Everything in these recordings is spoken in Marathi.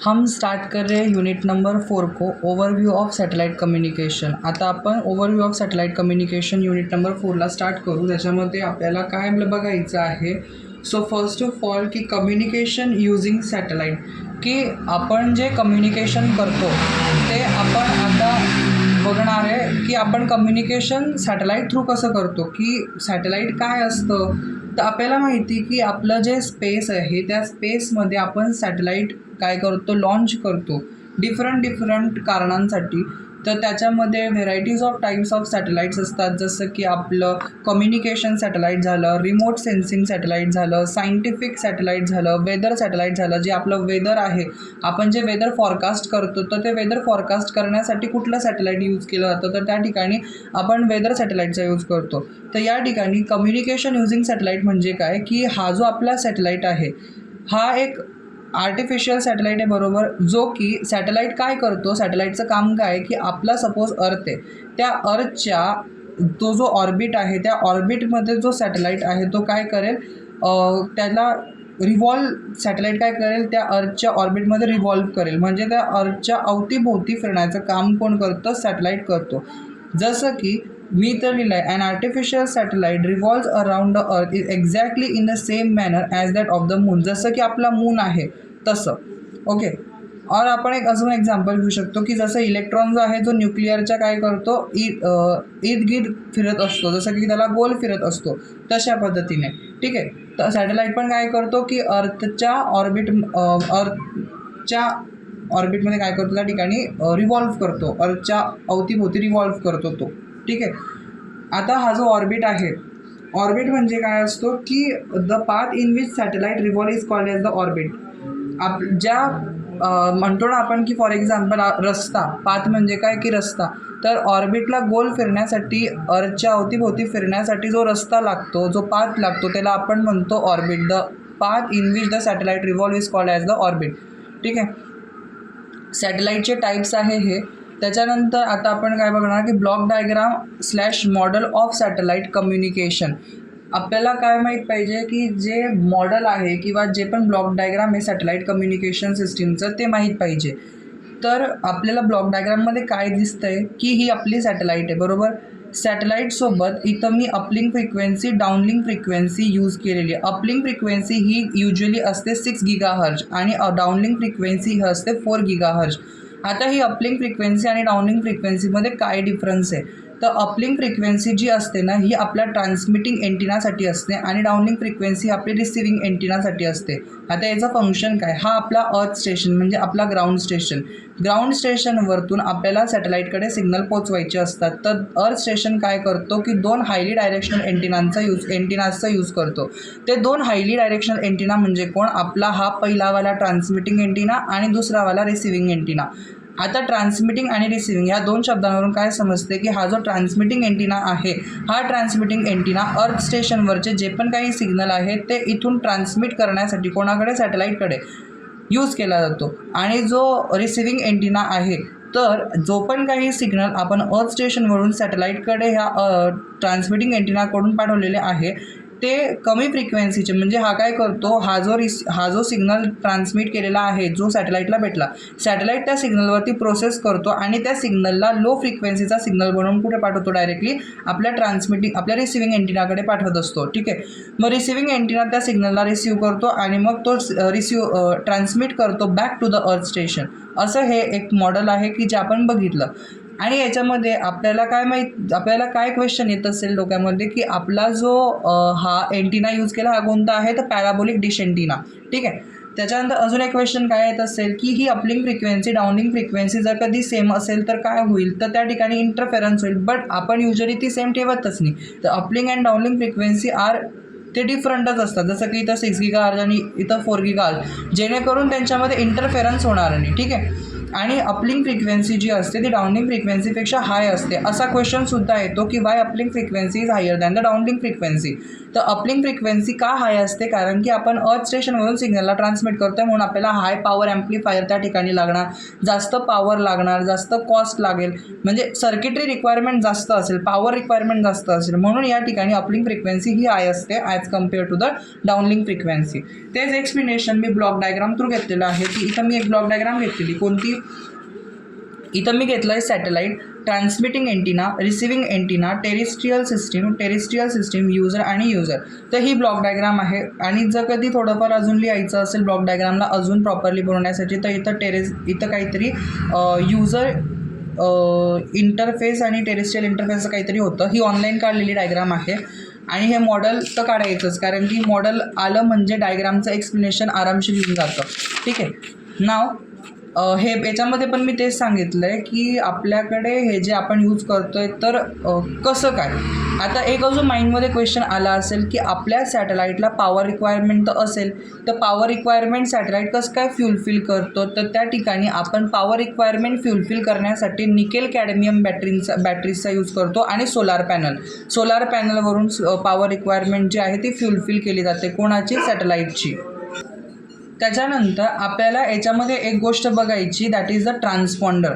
हम स्टार्ट कर रहे हैं यूनिट नंबर 4 को, ओवरव्यू ऑफ सॅटेलाइट कम्युनिकेशन। आता आपण overview of satellite communication unit number 4ला स्टार्ट करू। त्याच्यामध्ये आपल्याला काय बघायचं आहे, सो फर्स्ट ऑफ ऑल की कम्युनिकेशन यूजिंग सॅटेलाइट, की आपण जे कम्युनिकेशन करतो ते आपण आता बघणार आहे की आपण कम्युनिकेशन सॅटेलाइट थ्रू कसं करतो, की सॅटेलाइट काय असतं। तर आपल्याला माहिती की आपलं जे स्पेस आहे त्या स्पेसमध्ये आपण सॅटेलाइट काय करतो, लॉन्च करतो डिफरंट कारणांसाठी। तर त्याच्यामध्ये varieties of types of satellites असतात, जसं की आपलं कम्युनिकेशन सॅटेलाइट झालं, रिमोट सेन्सिंग सॅटेलाइट झालं, सायंटिफिक सॅटेलाइट झालं, वेदर सॅटेलाइट झालं। जे आपलं वेदर आहे, आपण जे वेदर फॉरकास्ट करतो तर ते वेदर फॉरकास्ट करण्यासाठी कुठलं सॅटेलाइट यूज केलं जातं, तर त्या ठिकाणी आपण वेदर सॅटेलाइटचा यूज करतो। तर या ठिकाणी कम्युनिकेशन यूजिंग सॅटेलाइट म्हणजे काय, की हा जो आपला सॅटेलाइट आहे हा एक आर्टिफिशियल सॅटेलाइट आहे, बरोबर। जो की सॅटेलाइट काय करतो, सॅटेलाइटचं काम काय की आपला सपोज अर्थ आहे, त्या अर्थच्या तो जो ऑर्बिट आहे त्या ऑर्बिटमध्ये जो सॅटेलाइट आहे तो काय करेल, त्याला सॅटेलाइट काय करेल, त्या अर्थच्या ऑर्बिटमध्ये रिव्हॉल्व करेल। म्हणजे त्या अर्थच्या अवतीभोवती फिरण्याचं काम कोण करतं, सॅटेलाइट करतो। जसं की मी तर लिहिलं आहे, an artificial satellite revolves around the earth is exactly in the same manner as that of the moon. जसं की आपला मून आहे तसं, ओके। और आपण एक अजून एक्झाम्पल घेऊ शकतो की जसं इलेक्ट्रॉन जो आहे जो न्यूक्लिअरच्या काय करतो, इर्दगिर्द फिरत असतो, जसं की त्याला गोल फिरत असतो तशा पद्धतीने, ठीक आहे। तर सॅटेलाइट पण काय करतो की अर्थच्या ऑर्बिटमध्ये काय करतो, त्या ठिकाणी रिव्हॉल्व करतो, अर्थच्या अवतीभोवती रिव्हॉल्व करतो तो, ठीक आहे। आता हा जो ऑर्बिट आहे, ऑर्बिट म्हणजे काय असतो की the path in which satellite revolve is called as the orbit. ज्या म्हणतो ना आपण की फॉर एक्झाम्पल रस्ता, पाथ म्हणजे काय की रस्ता, तर ऑर्बिटला गोल फिरण्यासाठी, अर्थच्या अवतीभोवती फिरण्यासाठी जो रस्ता लागतो, जो पाथ लागतो त्याला आपण म्हणतो orbit. The path in which the satellite revolve is called as the orbit, ठीक आहे। सॅटेलाइटचे टाईप्स आहे हे। त्याच्यानंतर आता आपण काय बघणार की block diagram / model of satellite communication. आपल्याला काय माहीत पाहिजे की जे मॉडेल आहे किंवा जे पण ब्लॉक डायग्राम आहे सॅटेलाइट कम्युनिकेशन सिस्टीमचं ते माहीत पाहिजे। तर आपल्याला ब्लॉक डायग्राममध्ये काय दिसतंय की ही आपली सॅटेलाइट आहे, बरोबर। सॅटेलाइटसोबत इथं मी अपलिंक फ्रिक्वेन्सी, डाऊनलिंक फ्रिक्वेन्सी यूज केलेली आहे। अपलिंक फ्रिक्वेन्सी ही युजली असते 6 GHz आणि डाऊनलिंक फ्रिक्वेन्सी ही असते 4 GHz। आता ही अपलिंक फ्रिक्वेन्सी आणि डाऊनलिंक फ्रिक्वेन्सीमध्ये काय डिफरन्स आहे, तर अपलिंक फ्रिक्वेन्सी जी असते ना ही आपल्या ट्रान्समिटिंग एंटिनासाठी असते आणि डाऊनलिंक फ्रिक्वेन्सी आपली रिसिविंग एंटिनासाठी असते। आता याचं फंक्शन काय, हा आपला अर्थ स्टेशन म्हणजे आपला ग्राउंड स्टेशनवरतून आपल्याला सॅटेलाइटकडे सिग्नल पोचवायचे असतात। तर अर्थ स्टेशन काय करतो की 2 हायली डायरेक्शनल एंटिनाचा यूज करतो। ते 2 हायली डायरेक्शनल एंटिना म्हणजे कोण, आपला हा पहिलावाला ट्रान्समिटिंग एंटिना आणि दुसरावाला रिसिविंग एंटिना। आता ट्रान्समिटिंग आणि रिसिविंग या 2 शब्दांवरून काय समजते की हा जो ट्रान्समिटिंग एंटिना आहे, हा ट्रान्समिटिंग एंटिना अर्थ स्टेशनवरचे जे पण काही सिग्नल आहे ते इथून ट्रान्समिट करण्यासाठी कोणाकडे, सॅटेलाइटकडे यूज केला जातो। आणि जो रिसिविंग एंटिना आहे, तर जो पण काही सिग्नल आपण अर्थ स्टेशनवरून सॅटेलाइटकडे ह्या ट्रान्समिटिंग एंटिनाकडून पाठवलेले आहे ते कमी फ्रिक्वेन्सीचे, म्हणजे हा काय करतो, हा जो सिग्नल ट्रान्समिट केलेला आहे जो सॅटेलाइटला भेटला, सॅटेलाइट त्या सिग्नलवरती प्रोसेस करतो आणि त्या सिग्नलला लो फ्रिक्वेन्सीचा सिग्नल बनवून कुठे पाठवतो, डायरेक्टली आपल्या रिसिविंग एंटिनाकडे पाठवत असतो, ठीक आहे। मग रिसिविंग एंटिना त्या सिग्नलला रिसीव्ह करतो आणि मग तो ट्रान्समिट करतो back to the earth station. असं हे एक मॉडेल आहे की जे आपण बघितलं। आणि याच्यामध्ये आपल्याला काय क्वेश्चन येत असेल डोक्यामध्ये की आपला जो हा एंटिना यूज केला हा कोणता आहे, तर पॅराबोलिक डिश एंटिना, ठीक आहे। त्याच्यानंतर अजून एक क्वेश्चन काय येत असेल की ही अपलिंक फ्रिक्वेन्सी, डाऊनलिंक फ्रिक्वेन्सी जर कधी सेम असेल तर काय होईल, तर त्या ठिकाणी इंटरफेरन्स होईल। बट आपण युजली ती सेम ठेवतच नाही, तर अपलिंक अँड डाऊनलिंक फ्रिक्वेन्सी ते डिफरंटच असतात। जसं की इथं 6 GHz आणि इथं 4 GHz, जेणेकरून त्यांच्यामध्ये इंटरफेरन्स होणार नाही, ठीक आहे। आणि अपलिंक फ्रिक्वेन्सी जी असते ती डाऊनलिंक फ्रिक्वेन्सीपेक्षा हाय असते। असा क्वेश्चनसुद्धा येतो की why uplink frequency is higher than the downlink frequency. तर अपलिंक फ्रिक्वेन्सी का हाय असते, कारण की आपण अर्थ स्टेशनवरून सिग्नलला ट्रान्समिट करतोय, म्हणून आपल्याला हाय पॉवर ॲम्प्लिफायर त्या ठिकाणी लागणार, जास्त पॉवर लागणार, जास्त कॉस्ट लागेल, म्हणजे सर्किटरी रिक्वायरमेंट जास्त असेल, पॉवर रिक्वायरमेंट जास्त असेल, म्हणून या ठिकाणी अपलिंक फ्रिक्वेन्सी ही हाय असते as as compare to the downlink frequency. तेच एक्सप्लेनेशन मी ब्लॉक डायग्राम थ्रू घेतलेलं आहे, की इथं मी एक ब्लॉक डायग्राम घेतलेली. कोणती? इथं मी घेतलं आहे satellite, transmitting antenna, receiving antenna, terrestrial system, user आणि युजर. तर ही ब्लॉक डायग्राम आहे. आणि जर कधी थोडंफार अजून लिहायचं असेल ब्लॉक डायग्रामला अजून प्रॉपरली बनवण्यासाठी, तर इथं काहीतरी युजर इंटरफेस आणि टेरिस्ट्रियल इंटरफेसचं काहीतरी होतं. ही ऑनलाईन काढलेली डायग्राम आहे. आणि हे मॉडेल तर काढायचंच, कारण की मॉडेल आलं म्हणजे डायग्रामचं एक्सप्लेनेशन आरामशीर येऊन जातं. ठीक आहे. नाव हे याच्यामध्ये पण मी तेच सांगितलं आहे की आपल्याकडे हे जे आपण यूज करतो आहे तर कसं काय. आता एक अजून माइंडमध्ये क्वेश्चन आला असेल की आपल्या सॅटेलाईटला पॉवर रिक्वायरमेंट तर असेल, तर पॉवर रिक्वायरमेंट सॅटेलाईट कसं काय फ्युलफिल करतो. तर त्या ठिकाणी आपण पॉवर रिक्वायरमेंट फ्युलफिल करण्यासाठी निकेल कॅडमियम बॅटरीजचा यूज करतो आणि सोलार पॅनलवरून पॉवर रिक्वायरमेंट जी आहे ती फ्युलफिल केली जाते. कोणाची? सॅटेलाईटची. त्याच्यानंतर आपल्याला याच्यामध्ये एक गोष्ट बघायची, दॅट इज द ट्रान्सपॉन्डर.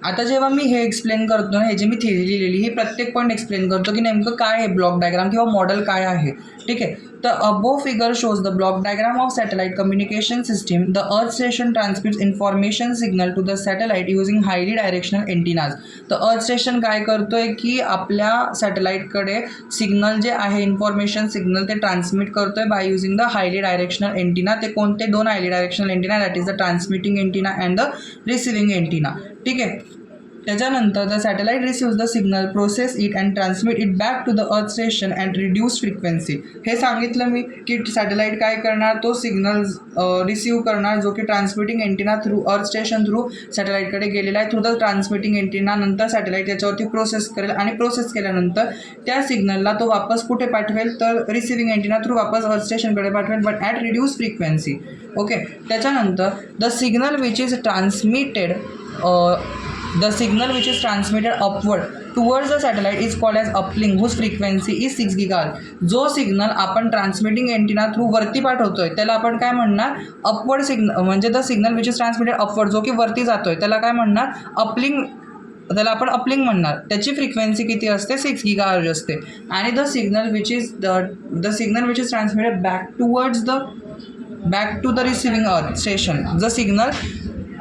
आता जेव्हा मी हे एक्सप्लेन करतो ना, हे जे मी थेरी लिहिलेली ही प्रत्येक पॉईंट एक्सप्लेन करतो की नेमकं काय आहे ब्लॉक डायग्राम किंवा मॉडेल काय आहे. ठीक आहे. तर above figure shows the block diagram of satellite communication system. The earth station transmits information signal to the satellite using highly directional antennas. तर अर्थ स्टेशन काय करतोय की आपल्या सॅटेलाइटकडे सिग्नल जे आहे, इन्फॉर्मेशन सिग्नल ते ट्रान्समिट करतोय by using the highly directional antenna. ते कोणते? 2 highly directional antenna, that is the transmitting antenna and the receiving antenna. ठीक आहे. त्याच्यानंतर the satellite receives the signal, process it and transmit it back to the earth station and reduce frequency. हे सांगितलं मी की सॅटेलाइट काय करणार, तो सिग्नल रिसीव्ह करणार जो की transmitting antenna through earth station through सॅटेलाइटकडे गेलेला आहे. थ्रू द ट्रान्समिटिंग एंटिना नंतर सॅटेलाइट त्याच्यावरती प्रोसेस करेल आणि प्रोसेस केल्यानंतर त्या सिग्नलला तो वापस कुठे पाठवेल, तर रिसिविंग एंटिना थ्रू वापस अर्थ स्टेशनकडे पाठवेल, but at reduce frequency. Okay. त्याच्यानंतर the signal which is transmitted upward towards the satellite is called as uplink, whose frequency is 6 GHz. जो सिग्नल आपण ट्रान्समिटिंग एंटिना थ्रू वरती पाठवतोय त्याला आपण काय म्हणणार? Upward signal. म्हणजे the signal which is transmitted upward, जो की वरती जातोय त्याला काय म्हणणार? अपलिंक. त्याला आपण अपलिंक म्हणणार. त्याची फ्रिक्वेन्सी किती असते? 6 GHz असते. आणि the signal which is transmitted back to the receiving earth station. जर सिग्नल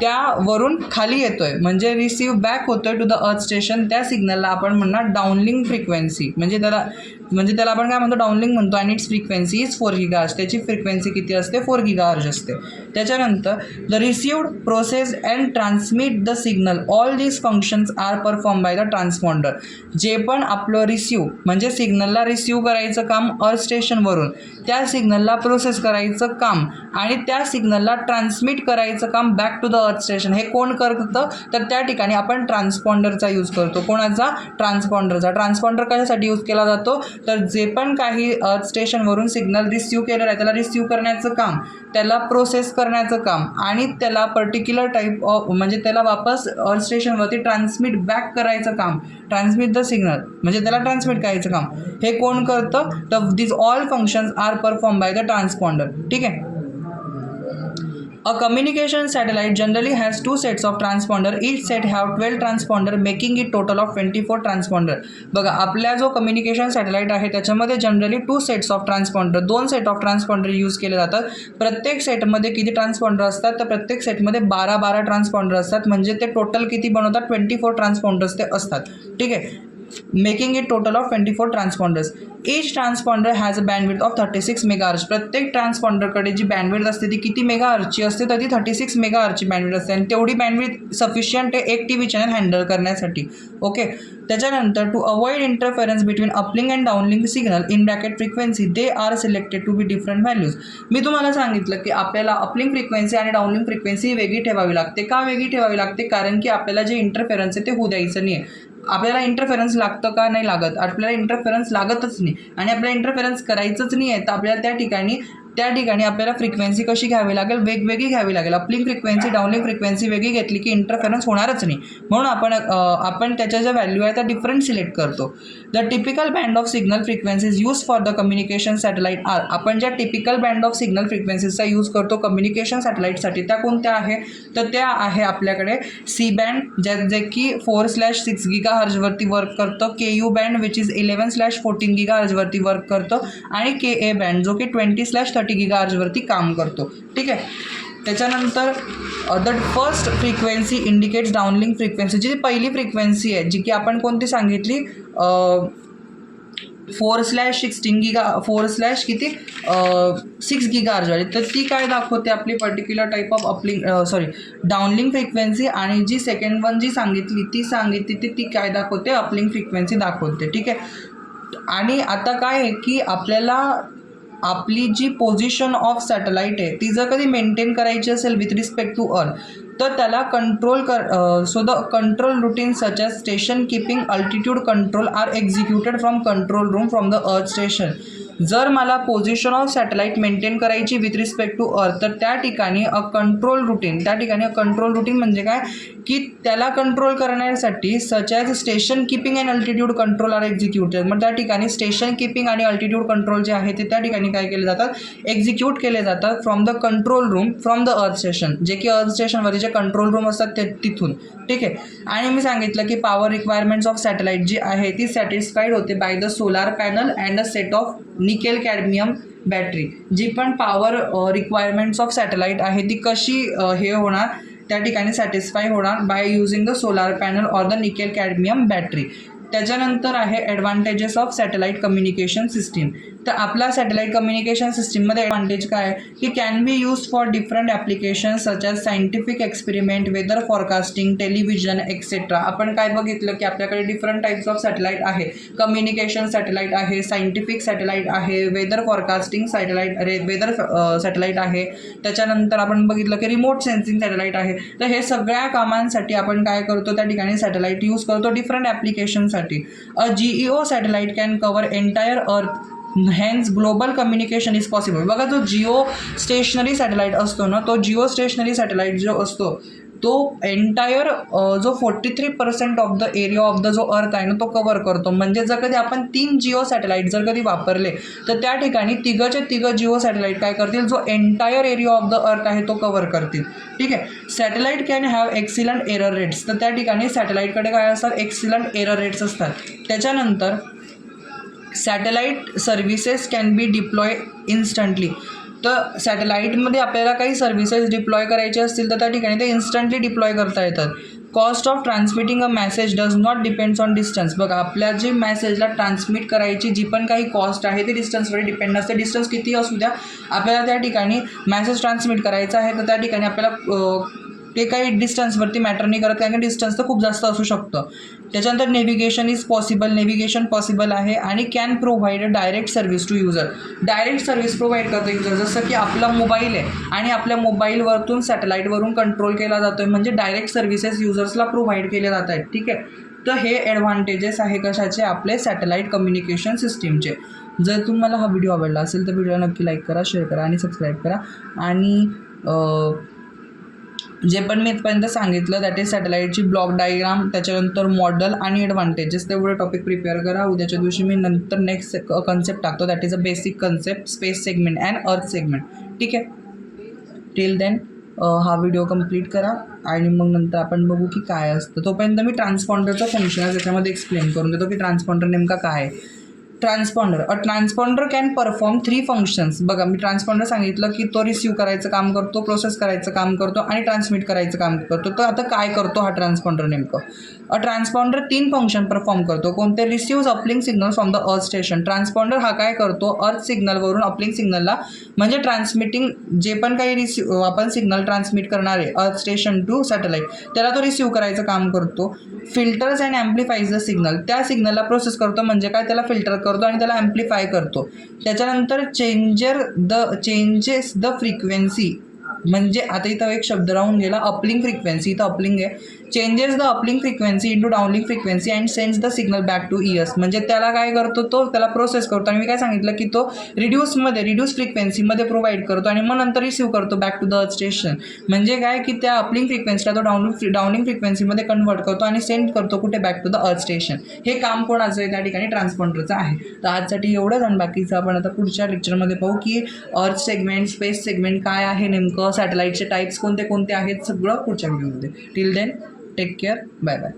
त्यावरून खाली येतोय म्हणजे रिसीव्ह बॅक होतोय टू द अर्थ स्टेशन, त्या सिग्नलला आपण म्हणणार डाउनलिंक फ्रिक्वेन्सी. म्हणजे त्याला आपण काय म्हणतो? डाउनलिंक म्हणतो. आणि इट्स फ्रिक्वेन्सी इज 4 GHz. त्याची फ्रिक्वेन्सी किती असते? 4 GHz असते. त्याच्यानंतर the received, process and transmit the signal, all these functions are perform by the transponder. जे पण आपलं रिसिव्ह म्हणजे सिग्नलला रिसिव्ह करायचं काम अर्थ स्टेशनवरून, त्या सिग्नलला प्रोसेस करायचं काम आणि त्या सिग्नलला ट्रान्समिट करायचं काम back to the earth station, हे कोण करतं? तर त्या ठिकाणी आपण ट्रान्सपॉन्डरचा यूज करतो. कोणाचा? ट्रान्सपॉन्डरचा. ट्रान्सपॉन्डर कशासाठी यूज केला जातो? तर जे पण काही अर्थ स्टेशनवरून सिग्नल रिसिव्ह केलेलं आहे त्याला रिसिव्ह करण्याचं काम, त्याला प्रोसेस करण्याचं काम आणि त्याला पर्टिक्युलर टाईप ऑफ म्हणजे त्याला वापस अर्थ स्टेशनवरती ट्रान्समिट बॅक करायचं काम, ट्रान्समिट द सिग्नल म्हणजे त्याला ट्रान्समिट करायचं काम, हे कोण करतं? तर this all functions are perform by the transponder. ठीक आहे. A communication satellite generally has 2 sets of transponder. Each set have 12 transponder, making it total of 24 transponder. बघा, आपल्या जो कम्युनिकेशन सॅटेलाइट आहे त्याच्यामध्ये generally 2 sets of transponder, 2 set of transponder use केले जातात. प्रत्येक सेटमध्ये किती ट्रान्सपॉन्डर असतात? तर प्रत्येक सेटमध्ये 12 ट्रान्सपॉन्डर असतात. म्हणजे ते टोटल किती बनवतात? 24 ट्रान्सपॉन्डर्स ते असतात. ठीक आहे. Making it total of 24 transponders. Each transponder has a bandwidth of 36 megahertz. प्रत्येक ट्रान्सपॉन्डरकडे जी बँडविड्थ असते ती किती मेगाहर्ट्जची असते? तर ती 36 मेगाहर्ट्जची बँडविड्थ असते. आणि तेवढी बँडविड्थ सफिशियंट आहे एक TV चॅनल हँडल करण्यासाठी. ओके. त्याच्यानंतर to avoid interference between uplink and downlink signal in bracket frequency, they are selected to be different values. मी तुम्हाला सांगितलं की आपल्याला अपलिंक फ्रिक्वेन्सी आणि डाउनलिंक फ्रिक्वेन्सी वेगळी ठेवावी लागते. का वेगळी ठेवावी लागते? कारण की आपल्याला जे इंटरफेरन्स आहे ते होऊ द्यायचं नाही आहे. आपल्याला इंटरफेरन्स लागतं का? नाही लागत. आपल्याला इंटरफेरन्स लागतच नाही आणि आपल्याला इंटरफेरन्स करायचंच नाही आहे. तर आपल्याला त्या ठिकाणी त्या ठिकाणी आपल्याला फ्रिक्वेन्सी कशी घ्यावी लागेल, वेगवेगळी घ्यावी लागेल. अपलिंक फ्रिक्वेन्सी डाउनलिंक फ्रिक्वेन्सी वेगळी घेतली की इंटरफेरन्स होणारच नाही, म्हणून आपण त्याच्या ज्या व्हॅल्यू आहे त्या डिफरंट सिलेक्ट करतो. The typical band of signal frequencies use for the communication satellite are. आपण ज्या टिपिकल बँड ऑफ सिग्नल फ्रिक्वेन्सीजचा यूज करतो कम्युनिकेशन सॅटेलाइटसाठी त्या कोणत्या आहे, तर त्या आहे आपल्याकडे सी बँड जे की 4/6 GHz वर्क करतं, KU band which is 11/14 GHz work करतं, आणि KA बँड जो की 20/30 GHz काम करतो. ठीक आहे. त्याच्यानंतर the first frequency indicates downlink frequency. जी पहिली फ्रिक्वेन्सी आहे जी की आपण कोणती सांगितली, 4/6 GHz वाली, तर ती काय दाखवते आपली particular type of downlink frequency. आणि जी सेकंड वन जी सांगितली ती काय दाखवते, अपलिंक फ्रिक्वेन्सी दाखवते. ठीक आहे. आणि आता काय आहे की आपल्याला आपली जी पोझिशन ऑफ सॅटेलाइट आहे ती जर कधी मेंटेन करायची असेल विथ रिस्पेक्ट टू अर्थ, तर त्याला so the control routine such as station keeping altitude control are executed from control room from the earth station. जर मला पोझिशन ऑफ सॅटेलाइट मेंटेन करायची विथ रिस्पेक्ट टू अर्थ, तर त्या ठिकाणी कंट्रोल रूटीन म्हणजे काय की त्याला कंट्रोल करण्यासाठी such as station keeping and altitude control are executed. मग त्या ठिकाणी स्टेशन किपिंग आणि अल्टिट्यूड कंट्रोल जे आहे ते त्या ठिकाणी काय केले जातात, एक्झिक्यूट केले जातात from the control room from the earth station, जे की अर्थ स्टेशनवरचे जे कंट्रोल रूम असतात ते तिथून. ठीक आहे. आणि मी सांगितलं की पॉवर रिक्वायरमेंट्स ऑफ सॅटेलाइट जी आहे ती सॅटिस्फाईड होते by the solar panel and a set of nickel cadmium battery. जी पण पॉवर रिक्वायरमेंट्स ऑफ सॅटेलाइट आहे ती कशी हे होणार, त्या ठिकाणी सॅटिस्फाय होणार by using the solar panel or the nickel cadmium battery. त्याच्यानंतर आहे advantages of satellite communication system. तर आपला सॅटेलाइट कम्युनिकेशन सिस्टीममध्ये ॲडव्हान्टेज काय आहे की can be use for different application such as scientific experiment, weather forecasting, television etcetera. आपण काय बघितलं की आपल्याकडे डिफरंट टाईप्स ऑफ सॅटेलाइट आहे. कम्युनिकेशन सॅटेलाइट आहे, सायंटिफिक सॅटेलाइट आहे, वेदर फॉरकास्टिंग वेदर सॅटेलाइट आहे. त्याच्यानंतर आपण बघितलं की रिमोट सेन्सिंग सॅटेलाइट आहे. तर हे सगळ्या कामांसाठी आपण काय करतो, त्या ठिकाणी सॅटेलाइट यूज करतो डिफरंट ॲप्लिकेशनसाठी. A GEO satellite can cover entire earth, hence global communication is possible. बघा, जो जिओ स्टेशनरी सॅटेलाइट असतो ना, तो जिओ स्टेशनरी सॅटेलाइट जो असतो तो एंटायर जो 43% of the area of the जो अर्थ आहे ना तो कव्हर करतो. म्हणजे जर कधी आपण 3 जिओ सॅटेलाइट जर कधी वापरले तर त्या ठिकाणी तिघं जिओ सॅटेलाइट काय करतील, जो entire area of the earth आहे तो कव्हर करतील. ठीक आहे. Satellite can have excellent error rates. तर त्या ठिकाणी सॅटेलाइटकडे काय असतात, एक्सिलंट एरर रेट्स असतात. त्याच्यानंतर satellite services can be deploy instantly. तर सॅटेलाइटमध्ये आपल्याला काही सर्व्हिसेस डिप्लॉय करायचे असतील तर त्या ठिकाणी ते इन्स्टंटली डिप्लॉय करता येतात. Cost of transmitting a message does not depends on distance. बघा, आपल्या जी मॅसेजला ट्रान्समिट करायची जी पण काही कॉस्ट आहे ती डिस्टन्सवर डिपेंड नसते. डिस्टन्स किती असू द्या, आपल्याला त्या ठिकाणी मॅसेज ट्रान्समिट करायचा आहे तर त्या ठिकाणी आपल्याला ते काही डिस्टन्सवरती मॅटर नाही करत, कारण की डिस्टन्स तर खूप जास्त असू शकतं. त्याच्यानंतर नेव्हिगेशन पॉसिबल आहे. आणि can provide direct service to user. Direct service provide करतो युजर. जसं की आपला मोबाईल आहे आणि आपल्या मोबाईलवरतून सॅटेलाईटवरून कंट्रोल केला जातो आहे, म्हणजे डायरेक्ट सर्व्हिसेस युजर्सला प्रोव्हाइड केले जात आहेत. ठीक आहे. तर हे ॲडव्हान्टेजेस आहे कशाचे, आपले सॅटेलाईट कम्युनिकेशन सिस्टीमचे. जर तुम्हाला हा व्हिडिओ आवडला असेल तर व्हिडिओला नक्की लाईक करा, शेअर करा आणि सबस्क्राईब करा. आणि जे पण मी इथपर्यंत सांगितलं दॅट इज सॅटेलाईटची ब्लॉक डायग्राम, त्याच्यानंतर मॉडेल आणि ॲडव्हान्टेजेस, तेवढे टॉपिक प्रिपेअर करा. उद्याच्या दिवशी मी नंतर नेक्स्ट कन्सेप्ट टाकतो, that is a basic concept, space segment and अर्थ सेगमेंट. ठीक आहे. टिल देन हा व्हिडिओ कंप्लीट करा आणि मग नंतर आपण बघू की काय असतं. तोपर्यंत मी ट्रान्सपॉन्डरचं फंक्शन आहे त्याच्यामध्ये एक्सप्लेन करून देतो की ट्रान्सपॉन्डर नेमका काय आहे. अ ट्रान्सपॉन्डर कॅन परफॉर्म 3 फंक्शन्स. बघा, मी ट्रान्सपॉन्डर सांगितलं की तो रिसीव्ह करायचं काम करतो, प्रोसेस करायचं काम करतो आणि ट्रान्समिट करायचं काम करतो. तर आता काय करतो हा ट्रान्सपॉन्डर नेमकं. अ ट्रान्सपॉन्डर 3 फंक्शन परफॉर्म करतो. कोणते, receive uplink signal from the earth station. Transponder हा काय करतो, अर्थ सिग्नलवरून अपलिंक सिग्नलला, म्हणजे ट्रान्समिटिंग जे पण काही आपण सिग्नल ट्रान्समिट करणार आहे अर्थ स्टेशन टू सॅटेलाइट, त्याला तो रिसीव्ह करायचं काम करतो. Filters and amplifies the signal. त्या सिग्नलला प्रोसेस करतो, म्हणजे काय, त्याला फिल्टर करतो आणि त्याला ॲम्प्लिफाय करतो. त्याच्यानंतर चेंजेस द फ्रिक्वेन्सी म्हणजे आता इथं एक शब्द राहून गेला, अपलिंग फ्रिक्वेन्सी. इथं अपलिंग आहे, changes the uplink frequency into downlink frequency and sends the signal back to earth. म्हणजे त्याला काय करतो, तो त्याला प्रोसेस करतो आणि मी काय सांगितलं की तो रिड्यूस फ्रिक्वेन्सीमध्ये प्रोव्हाइड करतो आणि मग नंतर रिसीव्ह करतो back to the earth station. म्हणजे काय की त्या अपलिंग फ्रिक्वेन्सीला तो डाउनलिंग फ्रिक्वेन्सीमध्ये कन्वर्ट करतो आणि सेंड करतो कुठे, back to the earth station. हे काम कोणाचं आहे त्या ठिकाणी, ट्रान्सपॉन्डरचं आहे. तर आजसाठी एवढंच आणि बाकीचं आपण आता पुढच्या लेक्चरमध्ये पाहू की अर्थ सेगमेंट, स्पेस सेगमेंट काय आहे नेमकं, सॅटेलाईटचे टाईप्स कोणते कोणते आहेत, सगळं पुढच्या व्हिडिओमध्ये. Till then take care, bye bye.